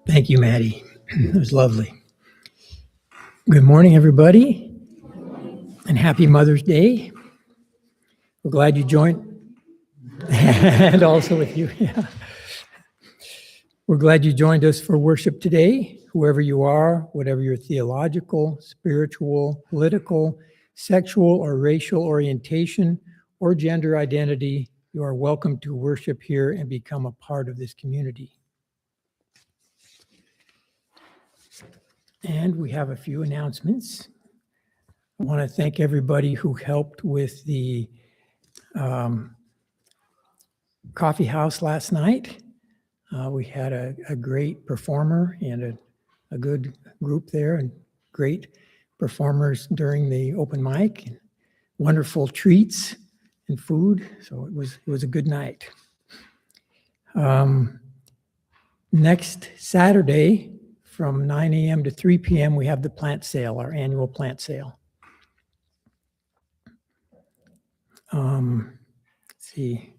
Thank you, Maddie. It was lovely. Good morning, everybody, and happy Mother's Day. We're glad you joined, and also with you. Yeah. We're glad you joined us for worship today, whoever you are, whatever your theological, spiritual, political, sexual, or racial orientation or gender identity, you are welcome to worship here and become a part of this community. And we have a few announcements. I want to thank everybody who helped with the coffee house last night. We had a great performer and a good group there, and great performers during the open mic, and wonderful treats and food. So it was a good night. Next Saturday from 9 a.m. to 3 p.m. we have the plant sale, our annual plant sale. Let's see.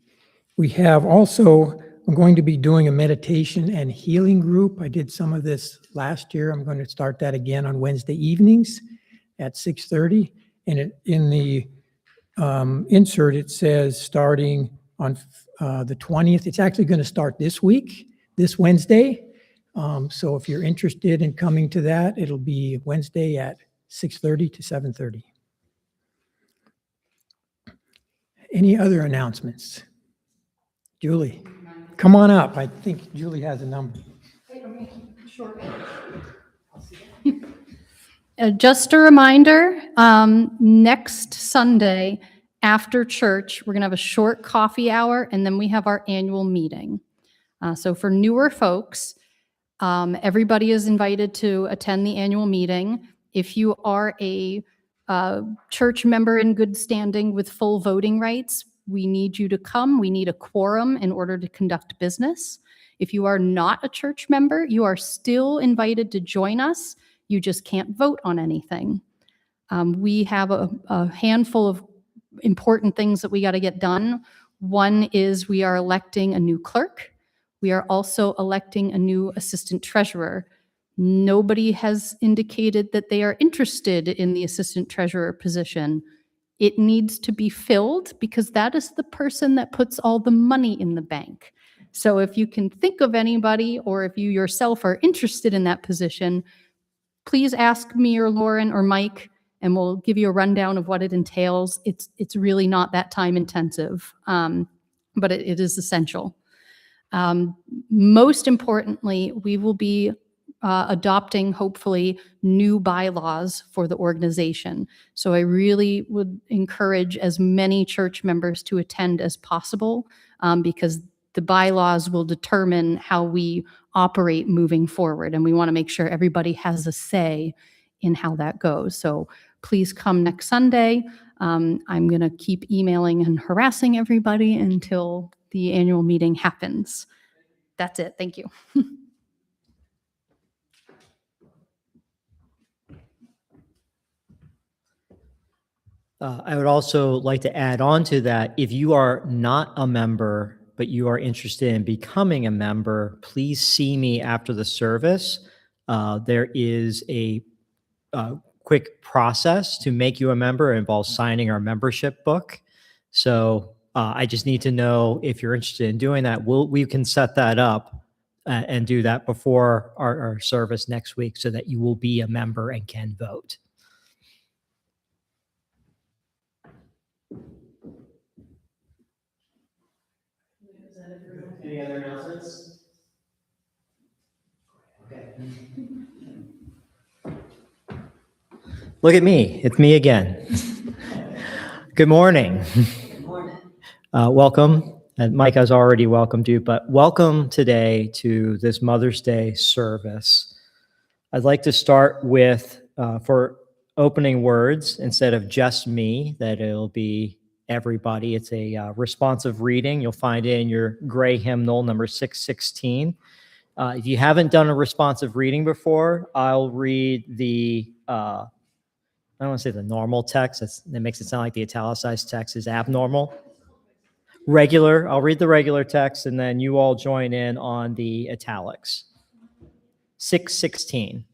We have also, I'm going to be doing a meditation and healing group. I did some of this last year. I'm going to start that again on Wednesday evenings at 6:30. And in the insert, it says starting on the 20th. It's actually going to start this week, this Wednesday. So if you're interested in coming to that, it'll be Wednesday at 6:30 to 7:30. Any other announcements? Julie, come on up. I think Julie has a number. Just a reminder, next Sunday after church, we're going to have a short coffee hour, and then we have our annual meeting. So for newer folks, everybody is invited to attend the annual meeting. If you are a church member in good standing with full voting rights, we need you to come. We need a quorum in order to conduct business. If you are not a church member, you are still invited to join us. You just can't vote on anything. We have a handful of important things that we got to get done. One is we are electing a new clerk. We are also electing a new assistant treasurer. Nobody has indicated that they are interested in the assistant treasurer position. It needs to be filled because that is the person that puts all the money in the bank. So if you can think of anybody, or if you yourself are interested in that position, please ask me or Lauren or Mike, and we'll give you a rundown of what it entails. It's really not that time intensive, but it is essential. Most importantly, we will be adopting, hopefully, new bylaws for the organization. So I really would encourage as many church members to attend as possible, because the bylaws will determine how we operate moving forward. And we want to make sure everybody has a say in how that goes. So please come next Sunday. I'm going to keep emailing and harassing everybody until the annual meeting happens. That's it. Thank you. I would also like to add on to that, if you are not a member, but you are interested in becoming a member, please see me after the service. There is a quick quick process to make you a member. It involves signing our membership book. So I just need to know if you're interested in doing that. We can set that up and do that before our service next week so that you will be a member and can vote. Any other announcements? Okay. Look at me. It's me again. Good morning. Good morning. Welcome. And Mike has already welcomed you, but welcome today to this Mother's Day service. I'd like to start with, for opening words, instead of just me, that it'll be everybody. It's a responsive reading. You'll find it in your gray hymnal, number 616. If you haven't done a responsive reading before, I'll read the, I don't want to say the normal text. That makes it sound like the italicized text is abnormal. Regular, I'll read the regular text, and then you all join in on the italics. 616.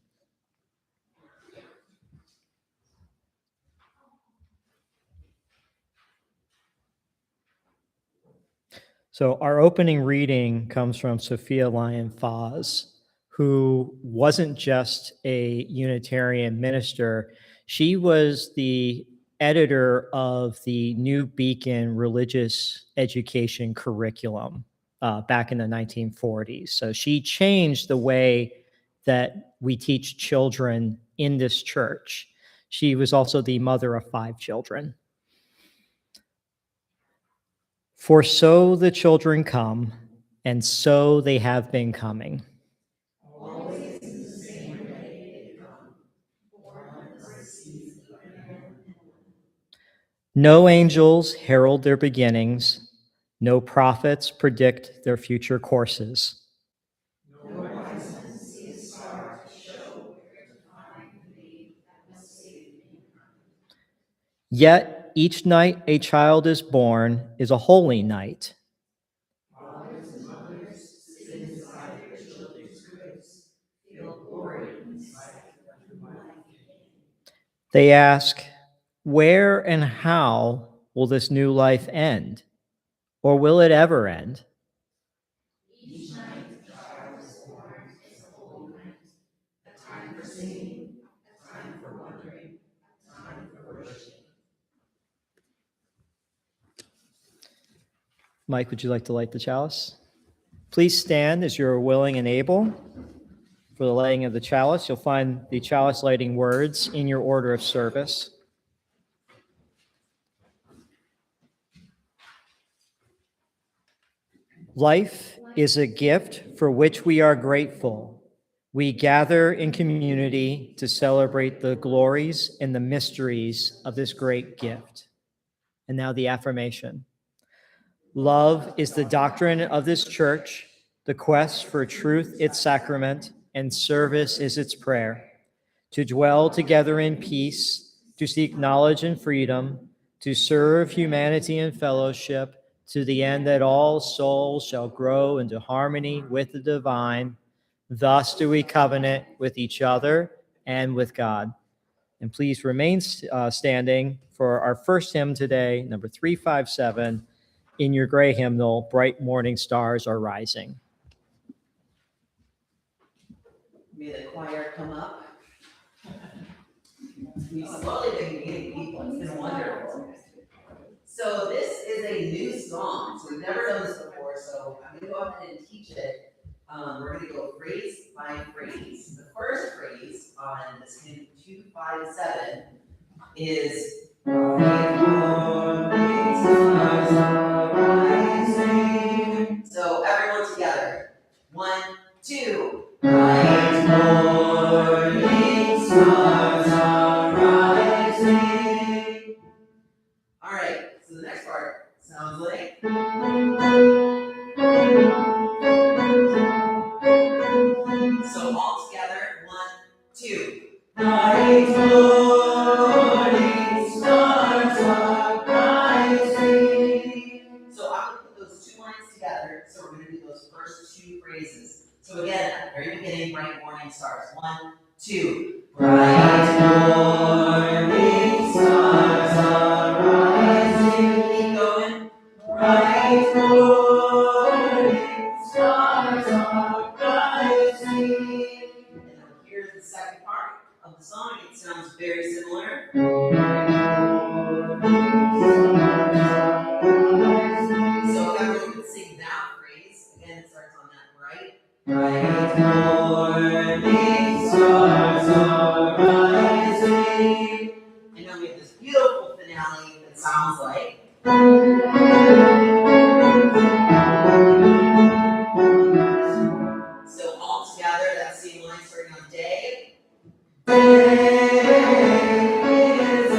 So our opening reading comes from Sophia Lyon-Fahs, who wasn't just a Unitarian minister. She was the editor of the New Beacon religious education curriculum back in the 1940s. So she changed the way that we teach children in this church. She was also the mother of 5 children. For so the children come, and so they have been coming. Always in the same way they come. No angels herald their beginnings. No prophets predict their future courses. No wise men see a star to show where to find the babe that must save mankind. Yet each night a child is born is a holy night. Fathers and mothers sit inside their children's cribs, feel glory inside of life. They ask, where and how will this new life end? Or will it ever end? Each night the child is born is a holy night, a time for singing, a time for wondering, a time for worship. Mike, would you like to light the chalice? Please stand as you're willing and able for the lighting of the chalice. You'll find the chalice lighting words in your order of service. Life is a gift for which we are grateful. We gather in community to celebrate the glories and the mysteries of this great gift. And now the affirmation. Love is the doctrine of this church, the quest for truth its sacrament, and service is its prayer. To dwell together in peace, to seek knowledge and freedom, to serve humanity and fellowship, to the end that all souls shall grow into harmony with the divine. Thus do we covenant with each other and with God. And please remain standing for our first hymn today, number 357, in your gray hymnal, Bright Morning Stars Are Rising. May the choir come up. We've slowly been getting people. It's been wonderful. So this is a new song. So we've never done this before. So I'm going to go ahead and teach it. We're going to go phrase by phrase. The first phrase on this hymn 257 is so everyone together. 1, 2. Bright morning stars are rising. All right, so the next part sounds like. So all together, 1, 2. Bright morning stars are rising. So I'm going to put those 2 lines together. So we're going to do those first 2 phrases. So again, at the very beginning, bright morning stars. 1, 2. Bright morning stars are rising. Keep going. Bright morning stars are rising. And now here's the second part of the song. It sounds very similar. So everyone can sing that phrase. Again, it starts on that bright. Bright morning stars are rising. And now we have this beautiful finale that sounds like. So all together, that same line starting on day. Day is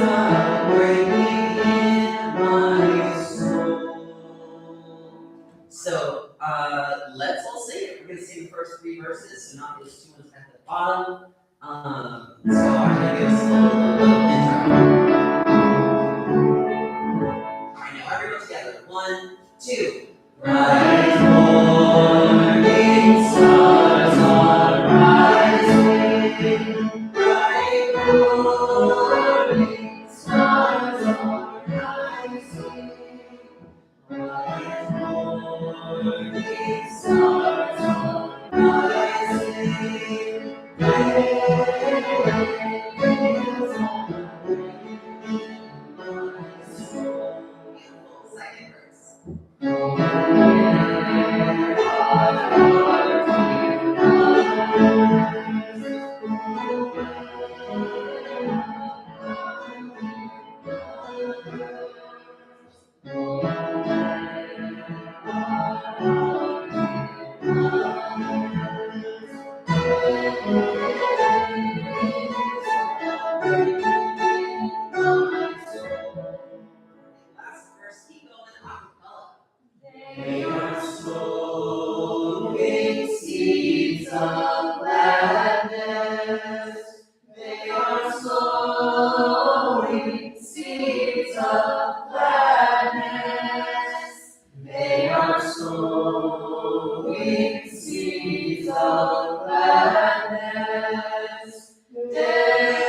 breaking in my soul. So let's all sing it. We're going to sing the first 3 verses, so not those 2 ones at the bottom. So I'm going to give us a little intro. All right, now everyone together. 1, 2. Bright morning stars are rising. Bright morning stars are rising. Bright morning stars are rising. Second verse. Last verse, keep going a cappella. They are sowing seeds of gladness. They are sowing seeds of gladness. They are sowing seeds of gladness. Day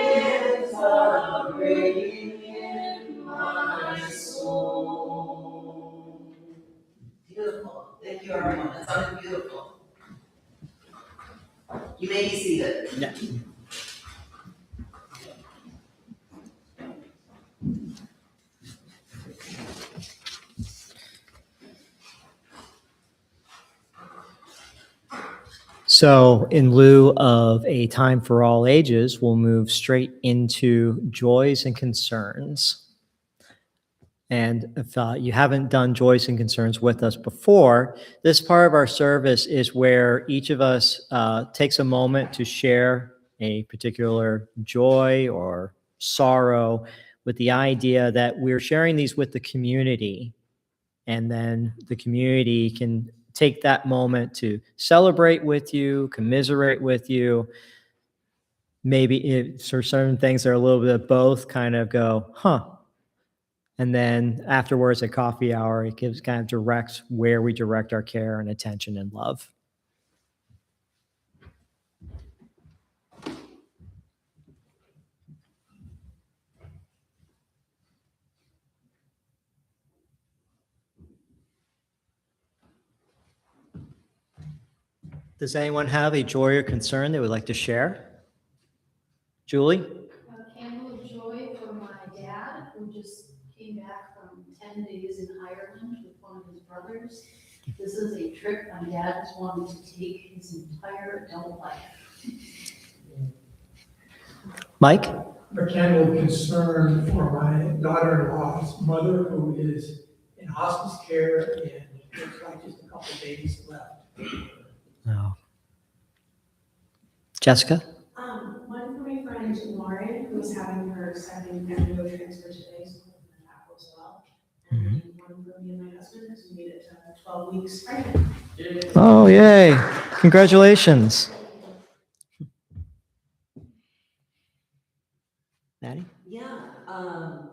is breaking in my soul. Beautiful. Thank you, everyone. That sounded beautiful. You may be seated. Yeah. So, in lieu of a time for all ages, we'll move straight into joys and concerns. And if you haven't done joys and concerns with us before, this part of our service is where each of us takes a moment to share a particular joy or sorrow with the idea that we're sharing these with the community. And then the community can take that moment to celebrate with you, commiserate with you. Maybe for certain things that are a little bit of both, kind of go, huh. And then afterwards at coffee hour, it gives kind of directs where we direct our care and attention and love. Does anyone have a joy or concern they would like to share? Julie? A candle of joy for my dad, who just came back from 10 days in Ireland with one of his brothers. This is a trip my dad has wanted to take his entire adult life. Mike? A candle of concern for my daughter-in-law's mother, who is in hospice care and looks like just a couple of days left. No. Jessica? One for my friend Lauren, who's having her second embryo transfer today, so hoping that goes well. And one for me and my husband, because we made it to 12 weeks pregnant. Oh, yay. Congratulations. Maddie? Yeah,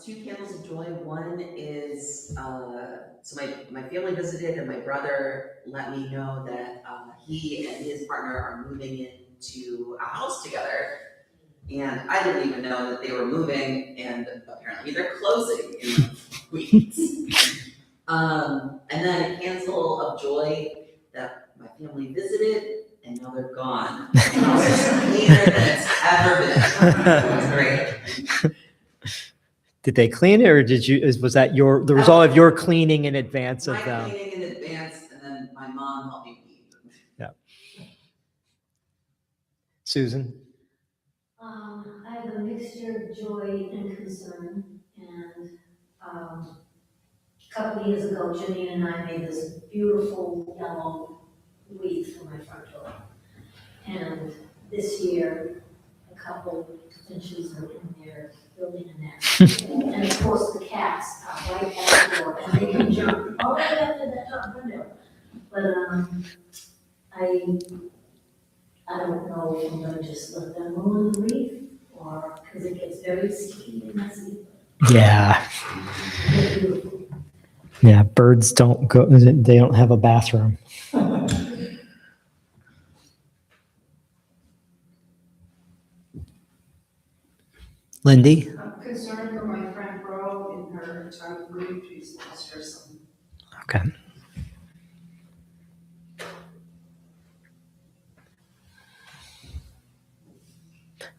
2 candles of joy. One is, so my family visited and my brother let me know that he and his partner are moving in to a house together. And I didn't even know that they were moving, and apparently they're closing in weeks. And then a handful of joy that my family visited, and now they're gone. The house is cleaner than it's ever been. It was great. Did they clean it, or was that the result of your cleaning in advance of My them? cleaning in advance, and then my mom helped me weed. Susan? I have a mixture of joy and concern, and a couple of years ago, Jenny and I made this beautiful yellow wreath for my front door. And this year, a couple finches are in there building a nest. And of course, the cats are right at the door, and they can jump all the way up to that top window. But I don't know if I'm gonna just let them ruin the wreath, or, because it gets very sticky and messy. Yeah. They're beautiful. Yeah, birds don't go, they don't have a bathroom. Lindy? I'm concerned for my friend Ro in her time of grief. She's lost her son. Okay.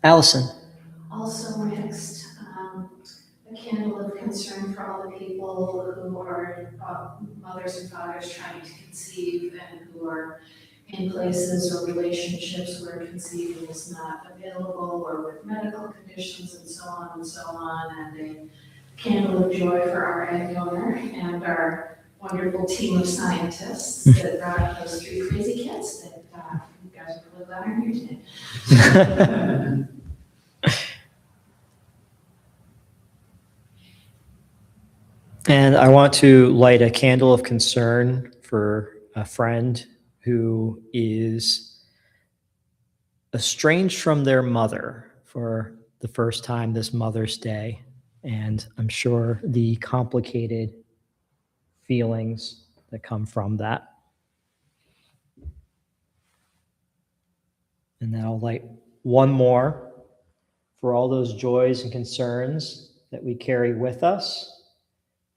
Allison? Also next, a candle of concern for all the people who are mothers and fathers trying to conceive and who are in places or relationships where conceiving is not available, or with medical conditions and so on and so on. And a candle of joy for our egg donor and our wonderful team of scientists that brought up those 3 crazy kids that you guys are really glad are here today. And I want to light a candle of concern for a friend who is estranged from their mother for the first time this Mother's Day. And I'm sure the complicated feelings that come from that. And then I'll light one more for all those joys and concerns that we carry with us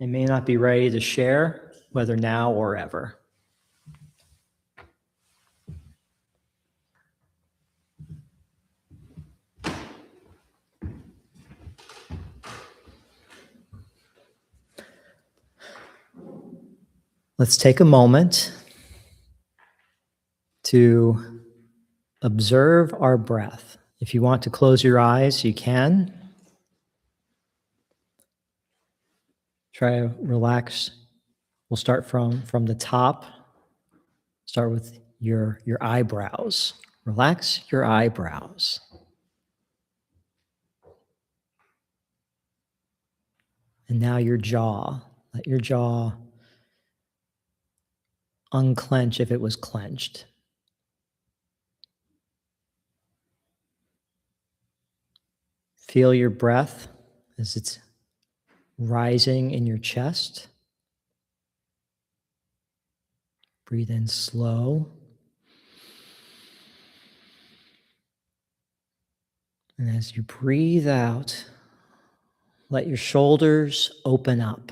and may not be ready to share, whether now or ever. Let's take a moment to observe our breath. If you want to close your eyes, you can. Try to relax. We'll start from the top. Start with your eyebrows. Relax your eyebrows. And now your jaw. Let your jaw unclench if it was clenched. Feel your breath as it's rising in your chest. Breathe in slow. And as you breathe out, let your shoulders open up.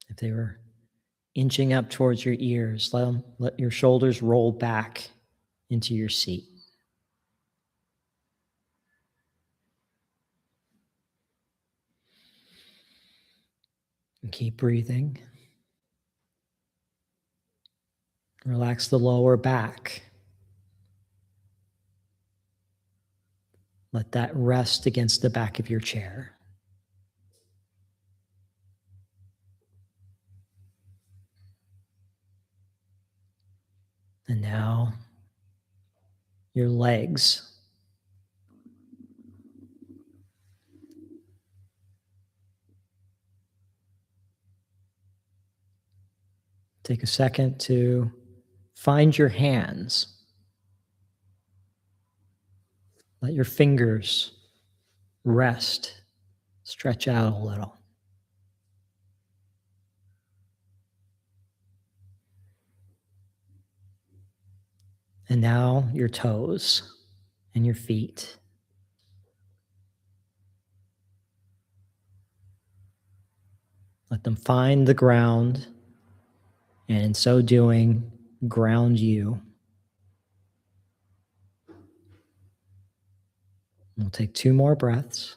If they were inching up towards your ears, let your shoulders roll back into your seat. And keep breathing. Relax the lower back. Let that rest against the back of your chair. And now, your legs. Take a second to find your hands. Let your fingers rest, stretch out a little. And now your toes and your feet. Let them find the ground, and in so doing, ground you. We'll take 2 more breaths.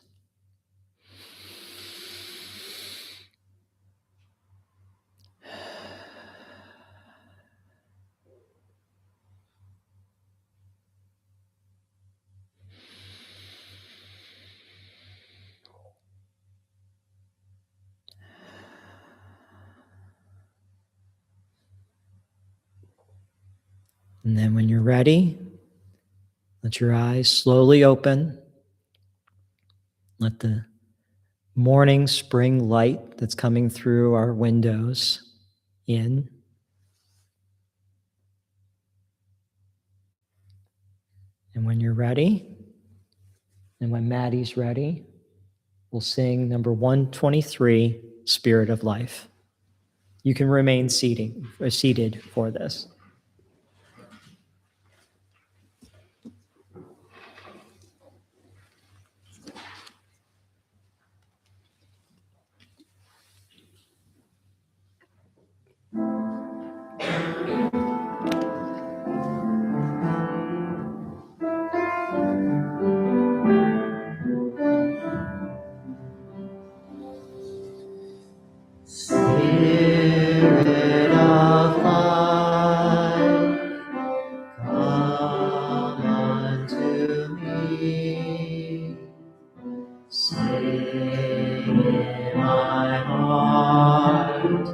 And then when you're ready, let your eyes slowly open. Let the morning spring light that's coming through our windows in. And when you're ready, and when Maddie's ready, we'll sing number 123, Spirit of Life. You can remain seated for this. Spirit of life, come unto me. Sing in my heart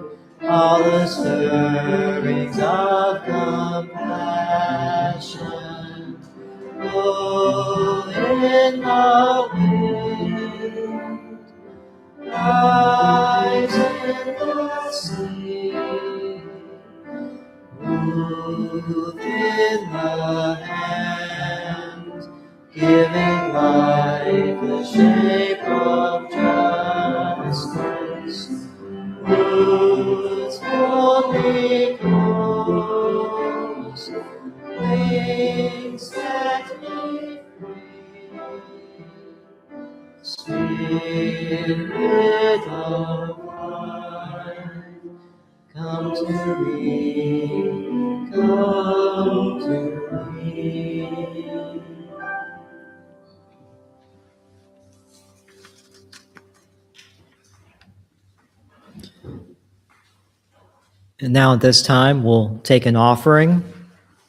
all the stirrings of compassion. Blow in the wind, rise in the sea, move in the hand, giving life the shape of justice. Roots only close, wings set me free. Spirit of life, come to me, come to me. And now at this time, we'll take an offering.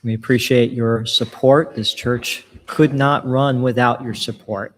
We appreciate your support. This church could not run without your support.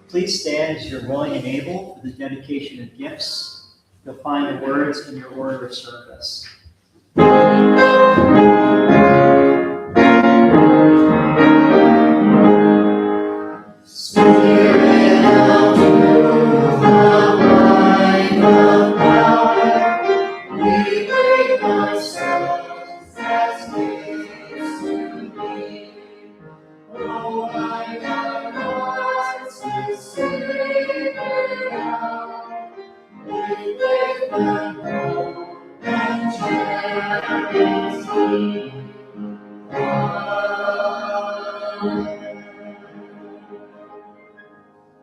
Please stand as you're willing and able for the dedication of gifts. You'll find the words in your order of service. Spirit of truth, the light of power, we bring ourselves as gifts to thee. Oh, light our hearts and Spirit out, we make them whole and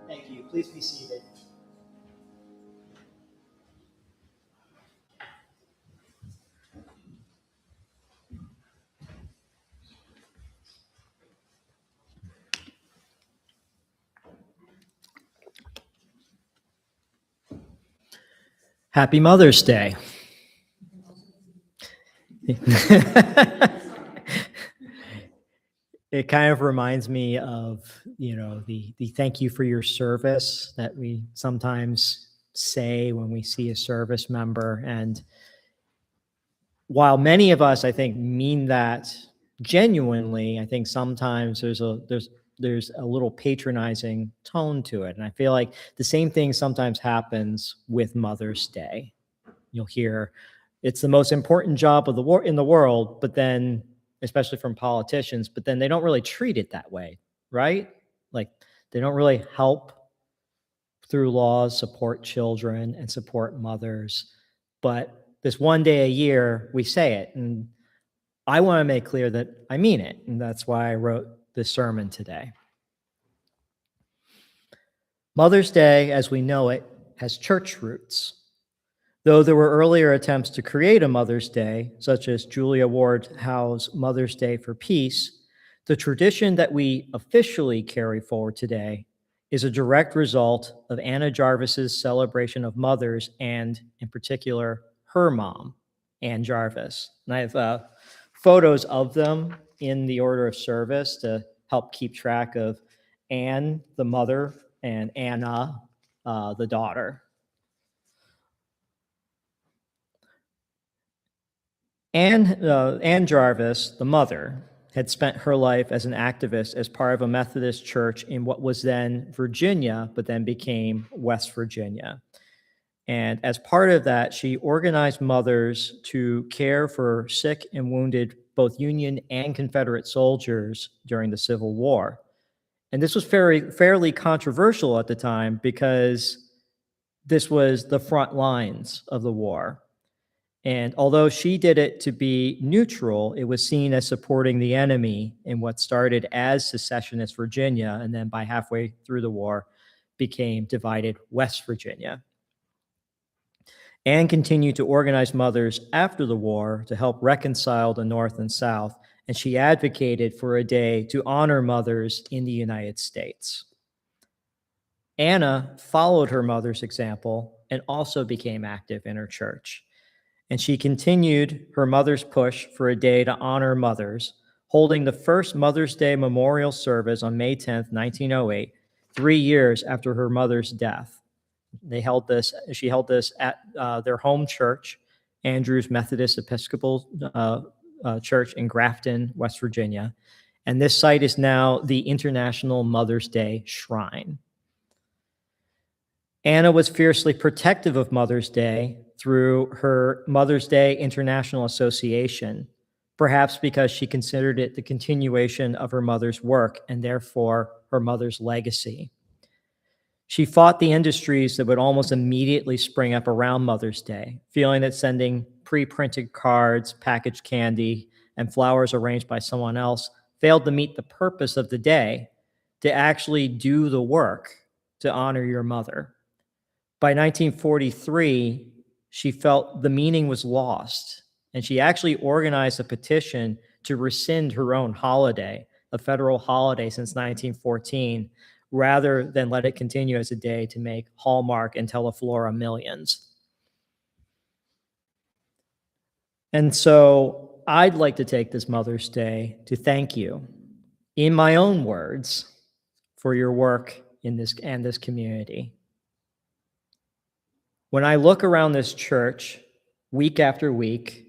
Thank you. Please be seated. Happy Mother's Day. It kind of reminds me of, the thank you for your service that we sometimes say when we see a service member. And while many of us, I think, mean that genuinely, I think sometimes there's a little patronizing tone to it. And I feel like the same thing sometimes happens with Mother's Day. You'll hear it's the most important job of in the world, but then, especially from politicians, but then they don't really treat it that way, right? Like they don't really help through laws support children and support mothers. But this one day a year, we say it. And I want to make clear that I mean it. And that's why I wrote this sermon today. Mother's Day, as we know it, has church roots. Though there were earlier attempts to create a Mother's Day, such as Julia Ward Howe's Mother's Day for Peace, the tradition that we officially carry forward today is a direct result of Anna Jarvis's celebration of mothers and, in particular, her mom, Ann Jarvis. And I have photos of them in the order of service to help keep track of Ann, the mother, and Anna, the daughter. Ann Jarvis, the mother, had spent her life as an activist as part of a Methodist church in what was then Virginia, but then became West Virginia. And as part of that, she organized mothers to care for sick and wounded both Union and Confederate soldiers during the Civil War. And this was fairly controversial at the time because this was the front lines of the war. And although she did it to be neutral, it was seen as supporting the enemy in what started as secessionist Virginia, and then by halfway through the war became divided West Virginia. Anne continued to organize mothers after the war to help reconcile the North and South, and she advocated for a day to honor mothers in the United States. Anna followed her mother's example and also became active in her church. And she continued her mother's push for a day to honor mothers, holding the first Mother's Day memorial service on May 10th, 1908, 3 years after her mother's death. She held this at their home church, Andrews Methodist Episcopal Church in Grafton, West Virginia. And this site is now the International Mother's Day Shrine. Anna was fiercely protective of Mother's Day through her Mother's Day International Association, perhaps because she considered it the continuation of her mother's work and therefore her mother's legacy. She fought the industries that would almost immediately spring up around Mother's Day, feeling that sending pre-printed cards, packaged candy, and flowers arranged by someone else failed to meet the purpose of the day, to actually do the work to honor your mother. By 1943, she felt the meaning was lost, and she actually organized a petition to rescind her own holiday, a federal holiday since 1914, rather than let it continue as a day to make Hallmark and Teleflora millions. And so I'd like to take this Mother's Day to thank you, in my own words, for your work in this community. When I look around this church week after week,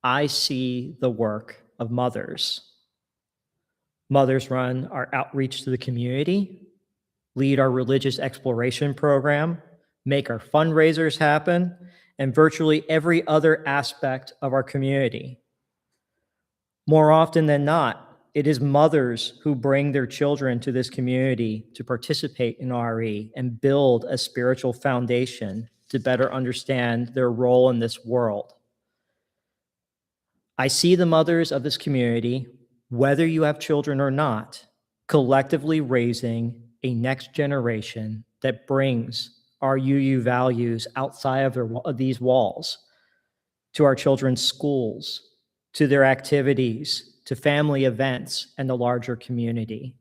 I see the work of mothers. Mothers run our outreach to the community, lead our religious exploration program, make our fundraisers happen, and virtually every other aspect of our community. More often than not, it is mothers who bring their children to this community to participate in RE and build a spiritual foundation to better understand their role in this world. I see the mothers of this community, whether you have children or not, collectively raising a next generation that brings our UU values outside of these walls, to our children's schools, to their activities, to family events, and the larger community.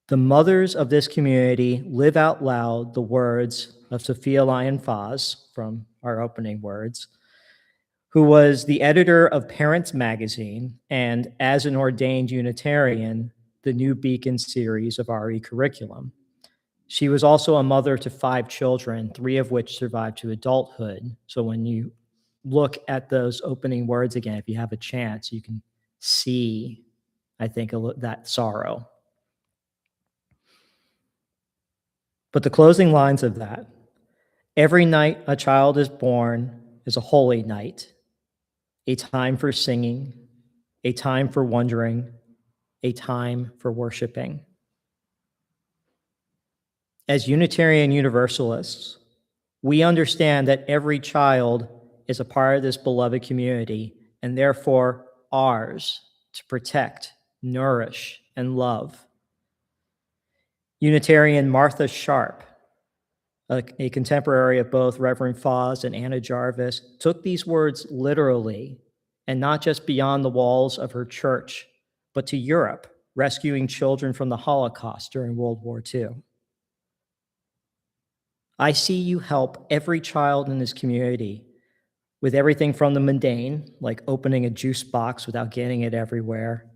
The mothers of this community live out loud the words of Sophia Lyon-Faz, from our opening words, who was the editor of Parents Magazine and, as an ordained Unitarian, the New Beacon series of RE curriculum. She was also a mother to 5 children, 3 of which survived to adulthood. So when you look at those opening words again, if you have a chance, you can see, I think, that sorrow. But the closing lines of that: every night a child is born is a holy night, a time for singing, a time for wondering, a time for worshiping. As Unitarian Universalists, we understand that every child is a part of this beloved community and therefore ours to protect, nourish, and love. Unitarian Martha Sharp, a contemporary of both Reverend Foz and Anna Jarvis, took these words literally, and not just beyond the walls of her church, but to Europe, rescuing children from the Holocaust during World War II. I see you help every child in this community with everything from the mundane, like opening a juice box without getting it everywhere,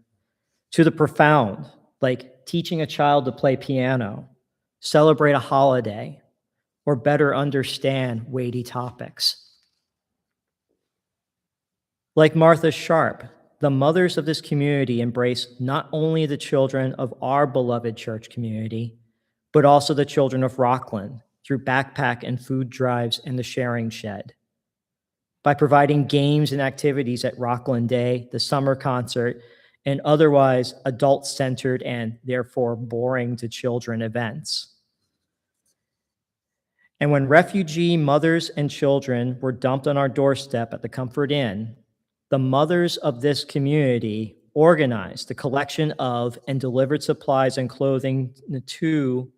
to the profound, like teaching a child to play piano, celebrate a holiday, or better understand weighty topics. Like Martha Sharp, the mothers of this community embrace not only the children of our beloved church community, but also the children of Rockland through backpack and food drives and the Sharing Shed. By providing games and activities at Rockland Day, the summer concert, and otherwise adult-centered and therefore boring to children events. And when refugee mothers and children were dumped on our doorstep at the Comfort Inn, the mothers of this community organized the collection of and delivered supplies and clothing to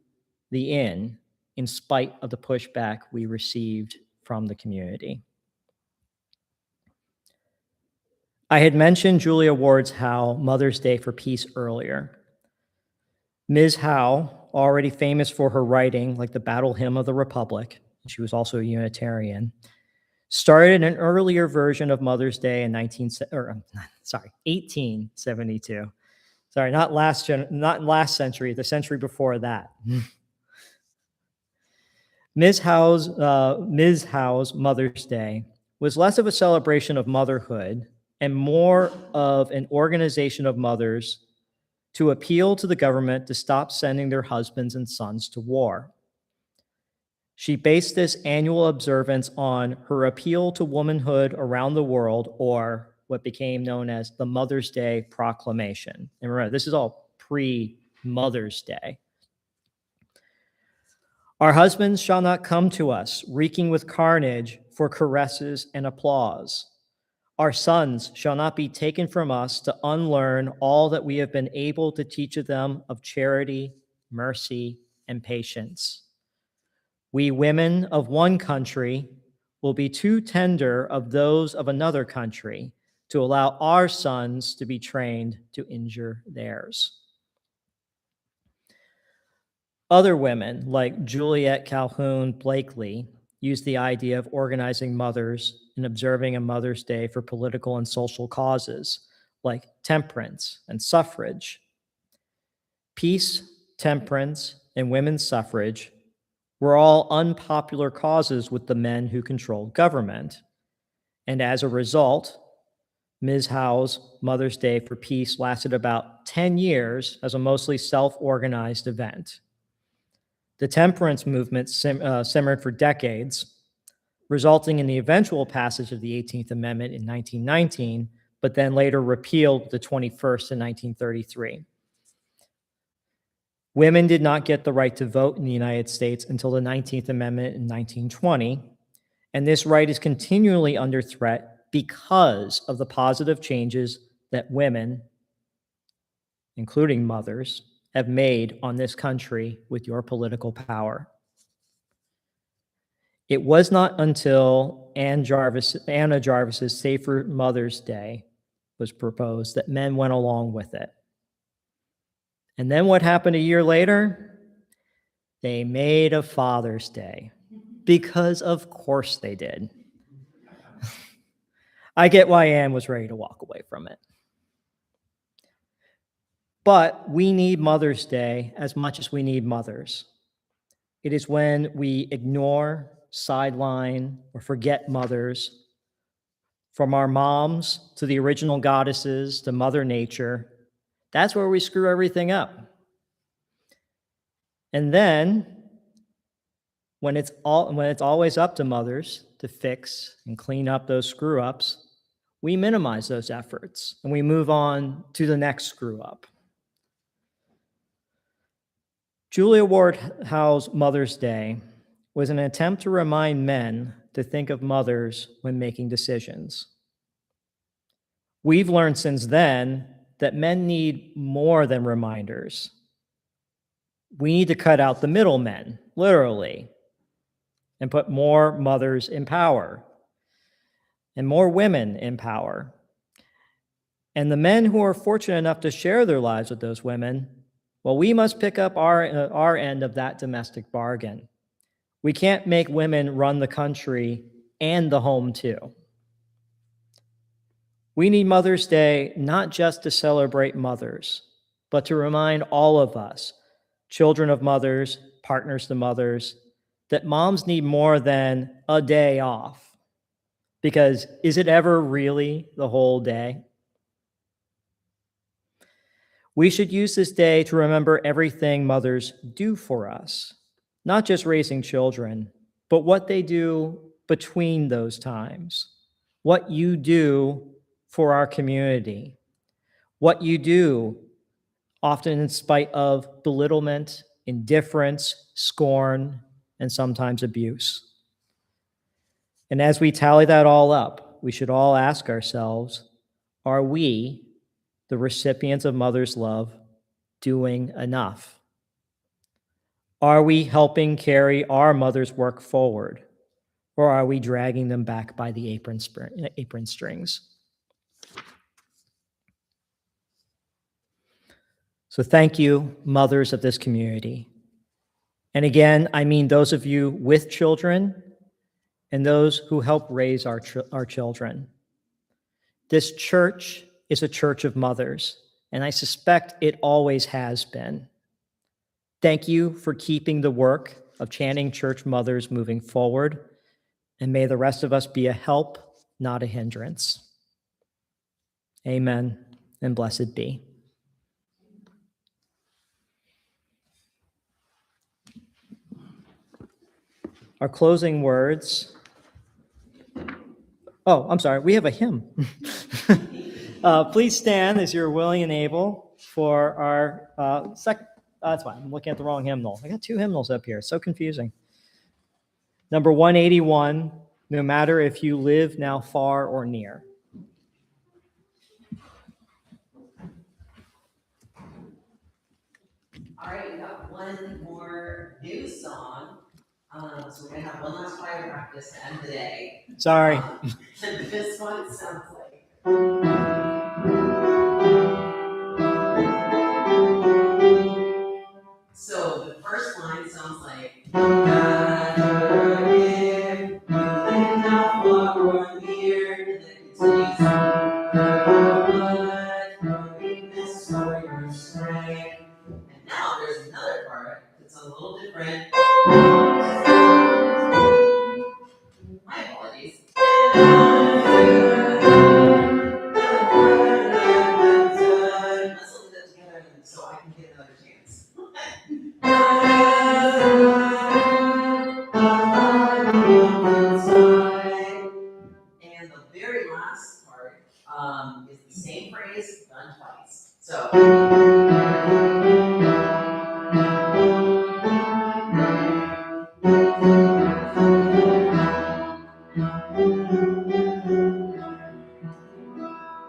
the inn in spite of the pushback we received from the community. I had mentioned Julia Ward's Howe Mother's Day for Peace earlier. Ms. Howe, already famous for her writing like the Battle Hymn of the Republic, she was also a Unitarian, started an earlier version of Mother's Day in 1872. Sorry, not last century, the century before that. Ms. Howe's Mother's Day was less of a celebration of motherhood and more of an organization of mothers to appeal to the government to stop sending their husbands and sons to war. She based this annual observance on her appeal to womanhood around the world, or what became known as the Mother's Day Proclamation. And remember, this is all pre-Mother's Day. Our husbands shall not come to us, reeking with carnage for caresses and applause. Our sons shall not be taken from us to unlearn all that we have been able to teach them of charity, mercy, and patience. We women of one country will be too tender of those of another country to allow our sons to be trained to injure theirs. Other women, like Juliet Calhoun Blakely, used the idea of organizing mothers and observing a Mother's Day for political and social causes, like temperance and suffrage. Peace, temperance, and women's suffrage were all unpopular causes with the men who controlled government. And as a result, Ms. Howe's Mother's Day for Peace lasted about 10 years as a mostly self-organized event. The temperance movement simmered for decades, resulting in the eventual passage of the 18th Amendment in 1919, but then later repealed the 21st in 1933. Women did not get the right to vote in the United States until the 19th Amendment in 1920, and this right is continually under threat because of the positive changes that women including mothers, have made on this country with your political power. It was not until Anna Jarvis's Safer Mother's Day was proposed that men went along with it. And then what happened a year later? They made a Father's Day, because of course they did. I get why Anne was ready to walk away from it. But we need Mother's Day as much as we need mothers. It is when we ignore, sideline, or forget mothers, from our moms to the original goddesses to Mother Nature, that's where we screw everything up. And then, when it's always up to mothers to fix and clean up those screw-ups, we minimize those efforts and we move on to the next screw-up. Julia Ward Howe's Mother's Day was an attempt to remind men to think of mothers when making decisions. We've learned since then that men need more than reminders. We need to cut out the middlemen, literally, and put more mothers in power and more women in power. And the men who are fortunate enough to share their lives with those women, well, we must pick up our end of that domestic bargain. We can't make women run the country and the home too. We need Mother's Day not just to celebrate mothers, but to remind all of us, children of mothers, partners to mothers, that moms need more than a day off. Because is it ever really the whole day? We should use this day to remember everything mothers do for us, not just raising children, but what they do between those times, what you do for our community, what you do, often in spite of belittlement, indifference, scorn, and sometimes abuse. And as we tally that all up, we should all ask ourselves, are we, the recipients of mother's love, doing enough? Are we helping carry our mother's work forward, or are we dragging them back by the apron strings? So thank you, mothers of this community. And again, I mean those of you with children and those who help raise our children. This church is a church of mothers, and I suspect it always has been. Thank you for keeping the work of Channing Church mothers moving forward, and may the rest of us be a help, not a hindrance. Amen, and blessed be. Our closing words. Oh, I'm sorry, we have a hymn. Please stand as you're willing and able for our that's fine, I'm looking at the wrong hymnal. I got two hymnals up here, so confusing. Number 181, No Matter If You Live Now Far or Near. All right, we got one more new song. So we're gonna have one last choir practice to end the day. Sorry. This one sounds like. So the first line sounds like. Matter if you live now far or near, and then it continues. But your weakness or your strength. And now there's another part that's a little different. My apologies. Let's look at that together so I can get another chance. And the very last part is the same phrase done twice. So. All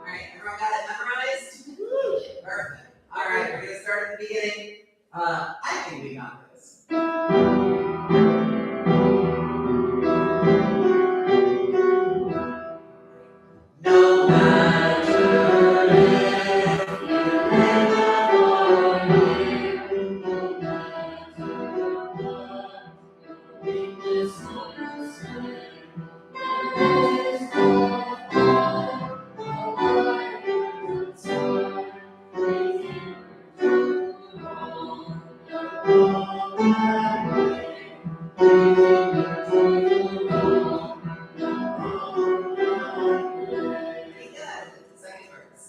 right, everyone got it memorized? Perfect. All right. the beginning. I think we got this. No matter if you live or live, no matter what weakness or your sin, there is no God, no light and sun, we can do wrong, the wrong way. We can do wrong, the wrong way. Yeah, second verse.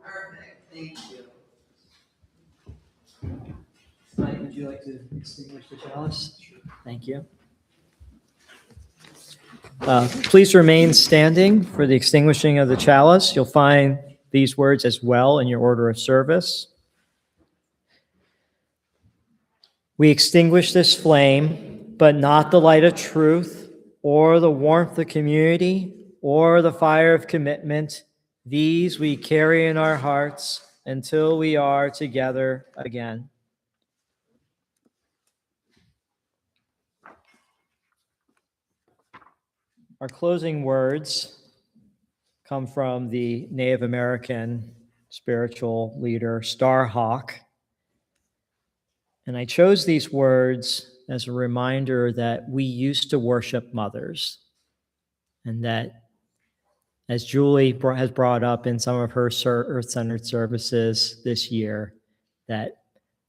Perfect, thank you. Mike, would you like to extinguish the chalice? Thank you. Please remain standing for the extinguishing of the chalice. You'll find these words as well in your order of service. We extinguish this flame, but not the light of truth, or the warmth of community, or the fire of commitment. These we carry in our hearts until we are together again. Our closing words come from the Native American spiritual leader, Starhawk. And I chose these words as a reminder that we used to worship mothers, and that, as Julie has brought up in some of her Earth-centered services this year, that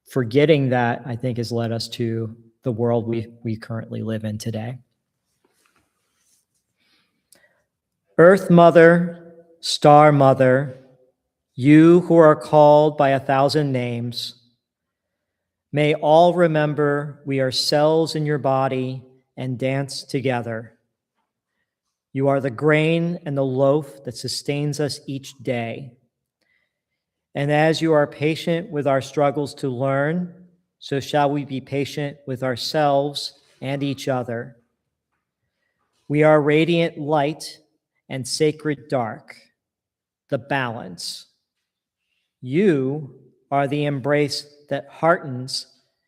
forgetting that, I think, has led us to the world we currently live in today. Earth Mother, Star Mother, you who are called by 1,000 names, may all remember we are cells in your body and dance together. You are the grain and the loaf that sustains us each day. And as you are patient with our struggles to learn, so shall we be patient with ourselves and each other. We are radiant light and sacred dark, the balance. You are the embrace that heartens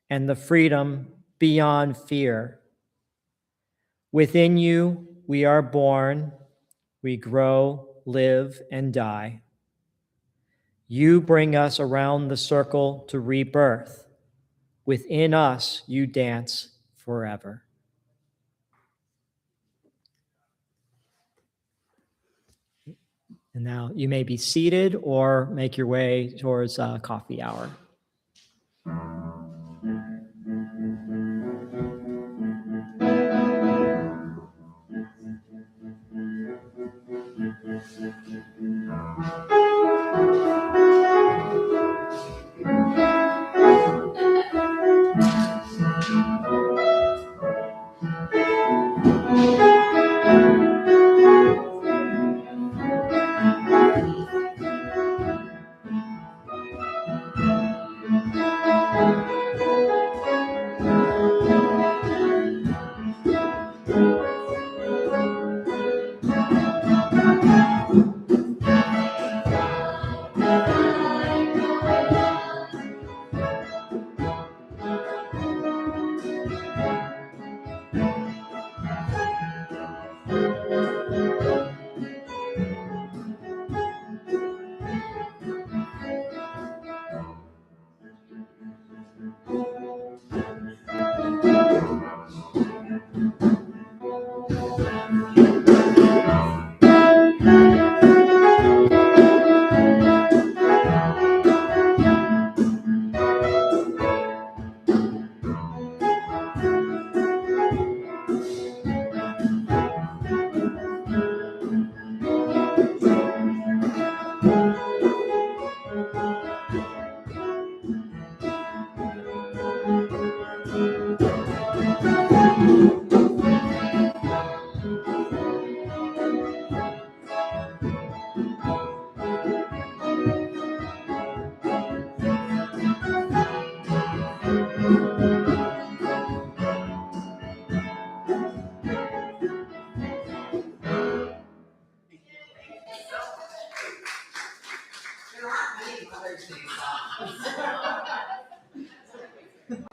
and the freedom beyond fear. Within you, we are born, we grow, live, and die. You bring us around the circle to rebirth. Within us, you dance forever. And now you may be seated or make your way towards coffee hour. I need Mother's Day songs.